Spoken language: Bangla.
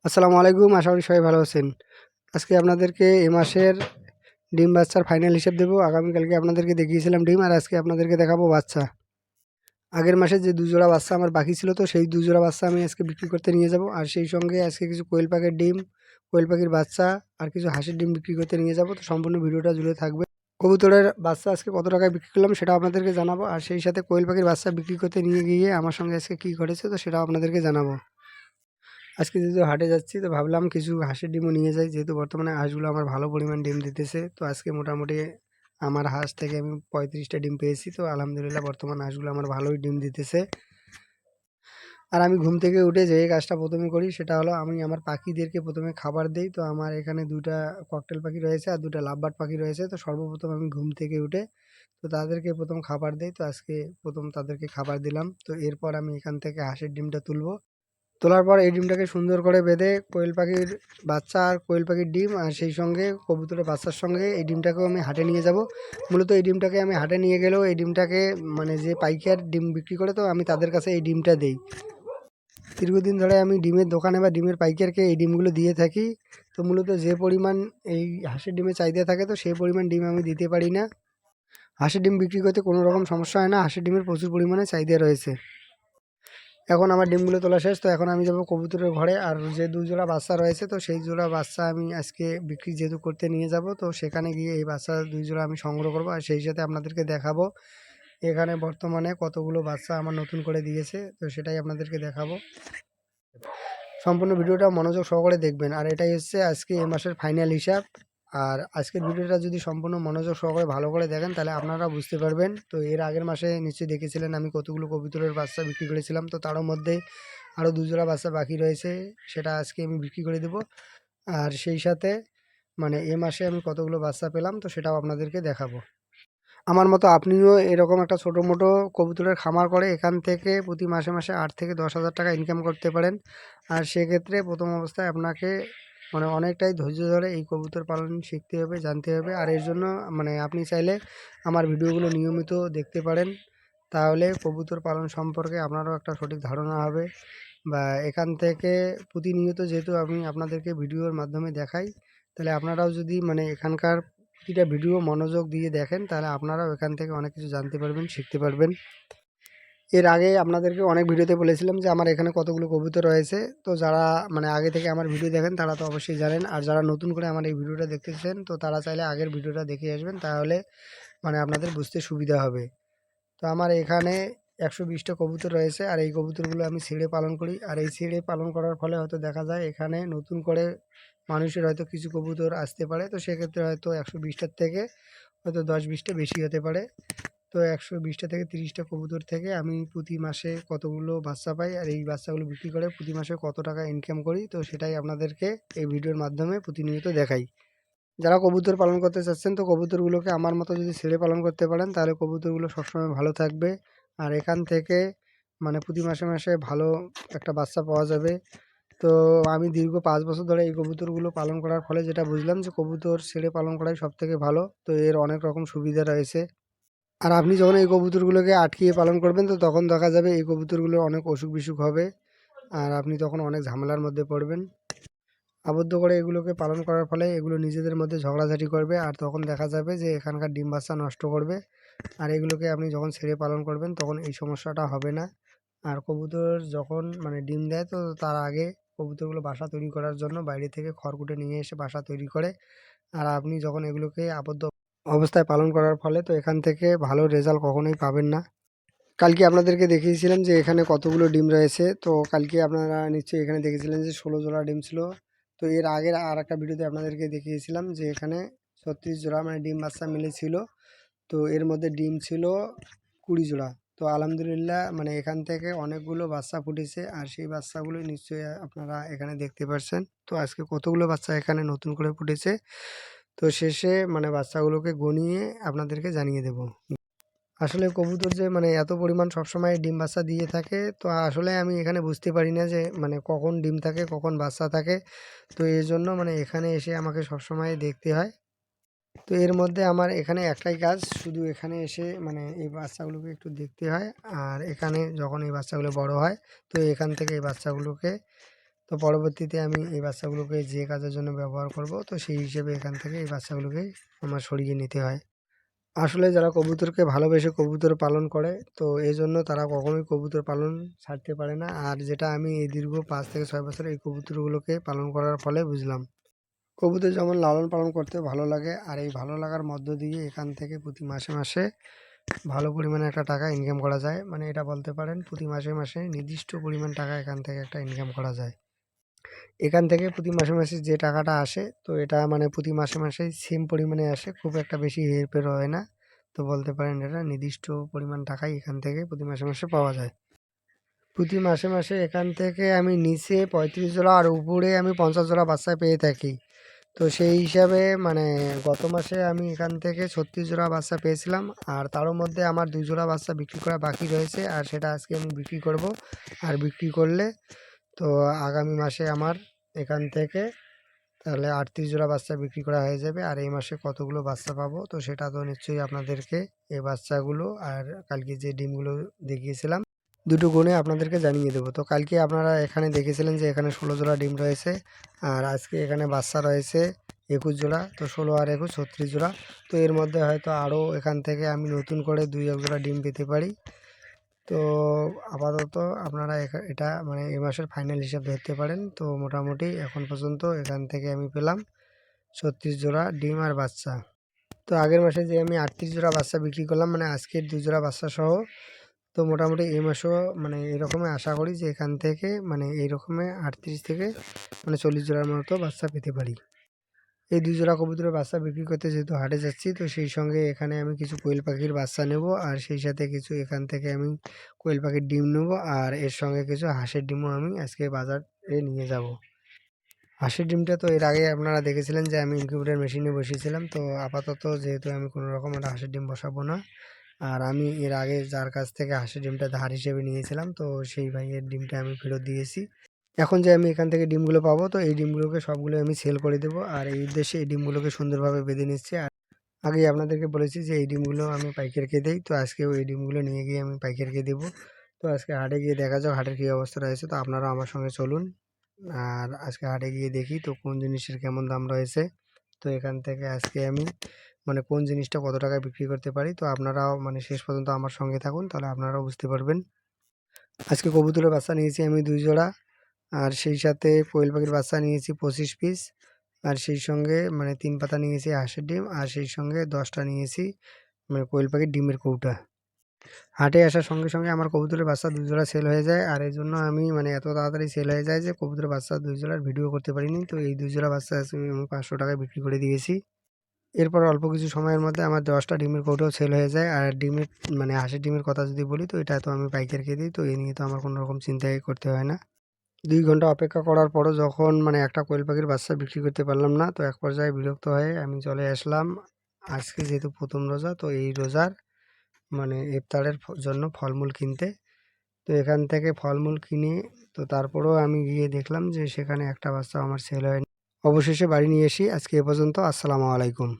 আসসালামু আলাইকুম। আশা করি সবাই ভালো আছেন। আজকে আপনাদেরকে এ মাসের ডিম বাচ্চার ফাইনাল হিসেব দেবো। আগামীকালকে আপনাদেরকে দেখিয়েছিলাম ডিম, আর আজকে আপনাদেরকে দেখাবো বাচ্চা। আগের মাসে যে ২ জোড়া বাচ্চা আমার বাকি ছিল, তো সেই ২ জোড়া বাচ্চা আমি আজকে বিক্রি করতে নিয়ে যাব। আর সেই সঙ্গে আজকে কিছু কোয়েল পাখির ডিম, কোয়েল পাখির বাচ্চা আর কিছু হাঁসের ডিম বিক্রি করতে নিয়ে যাব। তো সম্পূর্ণ ভিডিওটা জুড়ে থাকবে। কবুতরের বাচ্চা আজকে কত টাকায় বিক্রি করলাম সেটাও আপনাদেরকে জানাবো। আর সেই সাথে কোয়েল পাখির বাচ্চা বিক্রি করতে নিয়ে গিয়ে আমার সঙ্গে আজকে কী ঘটেছে তো সেটাও আপনাদেরকে জানাবো। আজকে যেহেতু হাটে যাচ্ছি, তো ভাবলাম কিছু হাঁসের ডিমও নিয়ে যাই, যেহেতু বর্তমানে হাঁসগুলো আমার ভালো পরিমাণ ডিম দিতেছে। তো আজকে মোটামুটি আমার হাঁস থেকে আমি 35টা ডিম পেয়েছি। তো আলহামদুলিল্লাহ বর্তমান হাঁসগুলো আমার ভালোই ডিম দিতেছে। আর আমি ঘুম থেকে উঠে যে কাজটা প্রথমে করি সেটা হলো আমি আমার পাখিদেরকে প্রথমে খাবার দেই। তো আমার এখানে 2টা ককটেল পাখি রয়েছে আর 2টা লাভবার্ড পাখি রয়েছে। তো সর্বপ্রথম আমি ঘুম থেকে উঠে তো তাদেরকে প্রথম খাবার দেই। তো আজকে প্রথম তাদেরকে খাবার দিলাম। তো এরপর আমি এখান থেকে হাঁসের ডিমটা তুলবো। তোলার পর এই ডিমটাকে সুন্দর করে বেঁধে কোয়েল পাখির বাচ্চা আর কোয়েল পাখির ডিম আর সেই সঙ্গে কবুতরের বাচ্চার সঙ্গে এই ডিমটাকেও আমি হাটে নিয়ে যাব। মূলত এই ডিমটাকে আমি হাটে নিয়ে গেলেও এই ডিমটাকে মানে যে পাইকার ডিম বিক্রি করে, তো আমি তাদের কাছে এই ডিমটা দেই। দীর্ঘদিন ধরে আমি ডিমের দোকানে বা ডিমের পাইকারকে এই ডিমগুলো দিয়ে থাকি। তো মূলত যে পরিমাণ এই হাঁসের ডিমের চাহিদা থাকে, তো সেই পরিমাণ ডিম আমি দিতে পারি না। হাঁসের ডিম বিক্রি করতে কোনো রকম সমস্যা হয় না, হাঁসের ডিমের প্রচুর পরিমাণে চাহিদা রয়েছে। এখন আমার ডিমগুলো তোলা শেষ। তো এখন আমি যাবো কবুতরের ঘরে। আর যে 2 জোড়া বাচ্চা রয়েছে, তো সেই জোড়া বাচ্চা আমি আজকে বিক্রি যেহেতু করতে নিয়ে যাব, তো সেখানে গিয়ে এই বাচ্চা 2 জোড়া আমি সংগ্রহ করব। আর সেই সাথে আপনাদেরকে দেখাবো এখানে বর্তমানে কতগুলো বাচ্চা আমার নতুন করে দিয়েছে, তো সেটাই আপনাদেরকে দেখাবো। সম্পূর্ণ ভিডিওটা মনোযোগ সহকারে দেখবেন। আর এটাই হচ্ছে আজকে এই মাসের ফাইনাল হিসাব। আর আজকের ভিডিওটা যদি সম্পূর্ণ মনোযোগ সহকারে ভালো করে দেখেন তাহলে আপনারা বুঝতে পারবেন। তো এর আগের মাসে নিশ্চয়ই দেখেছিলেন আমি কতগুলো কবুতরের বাচ্চা বিক্রি করেছিলাম। তো তারও মধ্যে আরও 2 জোড়া বাচ্চা বাকি রয়েছে, সেটা আজকে আমি বিক্রি করে দেবো। আর সেই সাথে মানে এ মাসে আমি কতগুলো বাচ্চা পেলাম তো সেটাও আপনাদেরকে দেখাবো। আমার মতো আপনিও এরকম একটা ছোটো মোটো কবুতরের খামার করে এখান থেকে প্রতি মাসে মাসে 8 থেকে 10,000 টাকা ইনকাম করতে পারেন। আর সেক্ষেত্রে প্রথম অবস্থায় আপনাকে মানে অনেকটাই ধৈর্য ধরে এই কবুতর পালন শিখতে হবে, জানতে হবে। আর এর জন্য মানে আপনি চাইলে আমার ভিডিওগুলো নিয়মিত দেখতে পারেন, তাহলে কবুতর পালন সম্পর্কে আপনারও একটা সঠিক ধারণা হবে। বা এখান থেকে প্রতিনিয়ত যেহেতু আমি আপনাদেরকে ভিডিওর মাধ্যমে দেখাই, তাহলে আপনারাও যদি মানে এখানকার প্রতিটা ভিডিও মনোযোগ দিয়ে দেখেন তাহলে আপনারাও এখান থেকে অনেক কিছু জানতে পারবেন, শিখতে পারবেন। এর আগে আপনাদেরকে অনেক ভিডিওতে বলেছিলাম যে আমার এখানে কতগুলো কবুতর রয়েছে। তো যারা মানে আগে থেকে আমার ভিডিও দেখেন তারা তো অবশ্যই জানেন। আর যারা নতুন করে আমার এই ভিডিওটা দেখতেছেন তো তারা চাইলে আগের ভিডিওটা দেখে আসবেন, তাহলে মানে আপনাদের বুঝতে সুবিধা হবে। তো আমার এখানে 120টা কবুতর রয়েছে। আর এই কবুতরগুলো আমি ছেড়ে পালন করি। আর এই ছেড়ে পালন করার ফলে হয়তো দেখা যায় এখানে নতুন করে মানুষের হয়তো কিছু কবুতর আসতে পারে। তো সেক্ষেত্রে হয়তো 120টার থেকে হয়তো 10-20টা বেশি হতে পারে। তো 120টা থেকে 30টা কবুতর থেকে আমি প্রতি মাসে কতগুলো বাচ্চা পাই আর এই বাচ্চাগুলো বিক্রি করে প্রতি মাসে কত টাকা ইনকাম করি, তো সেটাই আপনাদেরকে এই ভিডিওর মাধ্যমে প্রতিনিয়ত দেখাই। যারা কবুতর পালন করতে চাচ্ছেন তো কবুতরগুলোকে আমার মতো যদি ছেড়ে পালন করতে পারেন তাহলে কবুতরগুলো সবসময় ভালো থাকবে। আর এখান থেকে মানে প্রতি মাসে মাসে ভালো একটা বাচ্চা পাওয়া যাবে। তো আমি দীর্ঘ 5 বছর ধরে এই কবুতরগুলো পালন করার ফলে যেটা বুঝলাম যে কবুতর ছেড়ে পালন করাই সবথেকে ভালো। তো এর অনেক রকম সুবিধা রয়েছে। আর আপনি যখন এই কবুতরগুলোকে আটকিয়ে পালন করবেন তো তখন দেখা যাবে এই কবুতরগুলোর অনেক অসুখ-বিসুখ হবে। আর আপনি তখন অনেক ঝামেলার মধ্যে পড়বেন। আবদ্ধ করে এগুলোকে পালন করার ফলে এগুলো নিজেদের মধ্যে ঝগড়াঝাটি করবে আর তখন দেখা যাবে যে এখানকার ডিম বাচ্চা নষ্ট করবে। আর এগুলোকে আপনি যখন ছেড়ে পালন করবেন তখন এই সমস্যাটা হবে না। আর কবুতর যখন মানে ডিম দেয় তো তার আগে কবুতরগুলো বাসা তৈরি করার জন্য বাইরে থেকে খড়কুটে নিয়ে এসে বাসা তৈরি করে। আর আপনি যখন এগুলোকে আবদ্ধ অবস্থায় পালন করার ফলে তো এখান থেকে ভালো রেজাল্ট কখনোই পাবেন না। কালকে আপনাদেরকে দেখিয়েছিলাম যে এখানে কতগুলো ডিম রয়েছে। তো কালকে আপনারা নিশ্চয়ই এখানে দেখেছিলেন যে 16 জোড়া ডিম ছিল। তো এর আগের আরেকটা ভিডিওতে আপনাদেরকে দেখিয়েছিলাম যে এখানে 36 জোড়া মানে ডিম বাচ্চা মিলে ছিল। তো এর মধ্যে ডিম ছিল 20 জোড়া। তো আলহামদুলিল্লাহ মানে এখান থেকে অনেকগুলো বাচ্চা ফুটেছে আর সেই বাচ্চাগুলো নিশ্চয়ই আপনারা এখানে দেখতে পাচ্ছেন। তো আজকে কতগুলো বাচ্চা এখানে নতুন করে ফুটেছে তো শেষে মানে বাচ্চাগুলোকে গনিয়ে আপনাদেরকে জানিয়ে দেব। আসলে কবুতর যে মানে এত পরিমাণ সবসময় ডিম বাচ্চা দিয়ে থাকে, তো আসলে আমি এখানে বুঝতে পারি না যে মানে কখন ডিম থাকে কখন বাচ্চা থাকে। তো এর জন্য মানে এখানে এসে আমাকে সবসময় দেখতে হয়। তো এর মধ্যে আমার এখানে একটাই কাজ, শুধু এখানে এসে মানে এই বাচ্চাগুলোকে একটু দেখতে হয়। আর এখানে যখন এই বাচ্চাগুলো বড় হয় তো এখান থেকে এই বাচ্চাগুলোকে তো পরবর্তীতে আমি এই বাচ্চাগুলোকে যে কাজের জন্য ব্যবহার করব, তো সেই হিসেবে এখান থেকে এই বাচ্চাগুলোকে আমার সরিয়ে নিতে হয়। আসলে যারা কবুতরকে ভালোবেসে কবুতর পালন করে, তো এজন্য তারা কখনোই কবুতর পালন ছাড়তে পারে না। আর যেটা আমি এই দীর্ঘ 5 থেকে 6 বছর এই কবুতরগুলোকে পালন করার ফলে বুঝলাম। কবুতর যেমন লালন পালন করতে ভালো লাগে, আর এই ভালো লাগার মধ্য দিয়ে এখান থেকে প্রতি মাসে মাসে ভালো পরিমাণে একটা টাকা ইনকাম করা যায়। মানে এটা বলতে পারেন প্রতি মাসে মাসে নির্দিষ্ট পরিমাণ টাকা এখান থেকে একটা ইনকাম করা যায়। এখান থেকে প্রতি মাসে মাসে যে টাকাটা আসে, তো এটা মানে প্রতি মাসে মাসেই সেম পরিমাণে আসে, খুব একটা বেশি হেরফের হয় না। তো বলতে পারেন এটা নির্দিষ্ট পরিমাণ টাকাই এখান থেকে প্রতি মাসে মাসে পাওয়া যায়। প্রতি মাসে মাসে এখান থেকে আমি নিচে 35 জোড়া আর উপরে আমি 50 জোড়া বাচ্চা পেয়ে থাকি। তো সেই হিসাবে মানে গত মাসে আমি এখান থেকে 36 জোড়া বাচ্চা পেয়েছিলাম, আর তারও মধ্যে আমার 2 জোড়া বাচ্চা বিক্রি করা বাকি রয়েছে, আর সেটা আজকে আমি বিক্রি করব। আর বিক্রি করলে তো আগামী মাসে আমার এখান থেকে তাহলে 38 জোড়া বাচ্চা বিক্রি করা হয়ে যাবে। আর এই মাসে কতগুলো বাচ্চা পাবো, তো সেটা তো নিশ্চয়ই আপনাদেরকে এই বাচ্চাগুলো আর কালকে যে ডিমগুলো দেখিয়েছিলাম দুটো গুণে আপনাদেরকে জানিয়ে দেবো। তো কালকে আপনারা এখানে দেখেছিলেন যে এখানে 16 জোড়া ডিম রয়েছে, আর আজকে এখানে বাচ্চা রয়েছে 21 জোড়া। তো 16 আর 21 36 জোড়া। তো এর মধ্যে হয়তো আরও এখান থেকে আমি নতুন করে 2-1 জোড়া ডিম পেতে পারি। তো আপাতত আপনারা এটা মানে এই মাসের ফাইনাল হিসাব ধরতে পারেন। তো মোটামুটি এখন পর্যন্ত এখান থেকে আমি পেলাম 36 জোড়া ডিম আর বাচ্চা। তো আগের মাসে যে আমি 38 জোড়া বাচ্চা বিক্রি করলাম, মানে আজকের 2 জোড়া বাচ্চা সহ, তো মোটামুটি এই মাসেও মানে এরকমই আশা করি যে এখান থেকে মানে এইরকমই 38 থেকে মানে 40 জোড়ার মতো বাচ্চা পেতে পারি। এই 2 জোড়া কবুতরের বাচ্চা বিক্রি করতে যেহেতু হাটে যাচ্ছি, তো সেই সঙ্গে এখানে আমি কিছু কোয়েল পাখির বাচ্চা নেব, আর সেই সাথে কিছু এখান থেকে আমি কোয়েল পাখির ডিম নেব, আর এর সঙ্গে কিছু হাঁসের ডিমও আমি আজকে বাজারে নিয়ে যাব। হাঁসের ডিমটা তো এর আগে আপনারা দেখেছিলেন যে আমি ইনকিউবেটর মেশিনে বসিয়েছিলাম। তো আপাতত যেহেতু আমি কোনো রকম একটা হাঁসের ডিম বসাবো না, আর আমি এর আগে যার কাছ থেকে হাঁসের ডিমটা ধার হিসেবে নিয়েছিলাম, তো সেই ভাইয়ের ডিমটা আমি ফেরত দিয়েছি। এখন যে আমি এখান থেকে ডিমগুলো পাবো, তো এই ডিমগুলোকে সবগুলো আমি সেল করে দেবো, আর এই উদ্দেশ্যে এই ডিমগুলোকে সুন্দরভাবে বেঁধে নিচ্ছি। আর আগেই আপনাদেরকে বলেছি যে এই ডিমগুলো আমি পাইকারকে দেই, তো আজকেও এই ডিমগুলো নিয়ে গিয়ে আমি পাইকারকে দেবো। তো আজকে হাটে গিয়ে দেখা যাক হাটের কী অবস্থা রয়েছে। তো আপনারা আমার সঙ্গে চলুন, আর আজকে হাটে গিয়ে দেখি তো কোন জিনিসের কেমন দাম রয়েছে। তো এখান থেকে আজকে আমি মানে কোন জিনিসটা কত টাকায় বিক্রি করতে পারি, তো আপনারাও মানে শেষ পর্যন্ত আমার সঙ্গে থাকুন, তাহলে আপনারাও বুঝতে পারবেন। আজকে কবুতরের বাচ্চা নিয়েছি আমি 2 জোড়া, আর সেই সাথে কোয়েল পাখির বাচ্চা নিয়েছি 25 পিস, আর সেই সঙ্গে মানে 3 পাতা নিয়েছি হাঁসের ডিম, আর সেই সঙ্গে 10টা নিয়েছি মানে কোয়েল পাখির ডিমের কৌটা। হাটে আসার সঙ্গে সঙ্গে আমার কবুতরের বাচ্চা 2 জোড়া সেল হয়ে যায়, আর এজন্য আমি মানে এত তাড়াতাড়ি সেল হয়ে যায় যে কবুতরের বাচ্চা 2 জোড়ার ভিডিও করতে পারিনি। তো এই 2 জোড়া বাচ্চা আজকে আমি 500 টাকায় বিক্রি করে দিয়েছি। এরপর অল্প কিছু সময়ের মধ্যে আমার 10টা ডিমের কৌটাও সেল হয়ে যায়। আর ডিমের মানে হাঁসের ডিমের কথা যদি বলি, তো এটা তো আমি পাইকারকে দিই, তো এ নিয়ে তো আমার কোনো রকম চিন্তাই করতে হয় না। 2 ঘন্টা অপেক্ষা করার পরও যখন মানে একটা কোয়েল পাখির বাচ্চা বিক্রি করতে পারলাম না, তো এক পর্যায়ে বিরক্ত হয়ে আমি চলে আসলাম আজকে যেহেতু 1ম রোজা, তো এই রোজার মানে ইফতারের জন্য ফলমূল কিনতে। তো এখান থেকে ফলমূল কিনে তো তারপরেও আমি গিয়ে দেখলাম যে সেখানে একটা বাচ্চাও আমার সেল হয়নি। অবশেষে বাড়ি নিয়ে এসি। আজকে এ পর্যন্ত। আসসালামু আলাইকুম।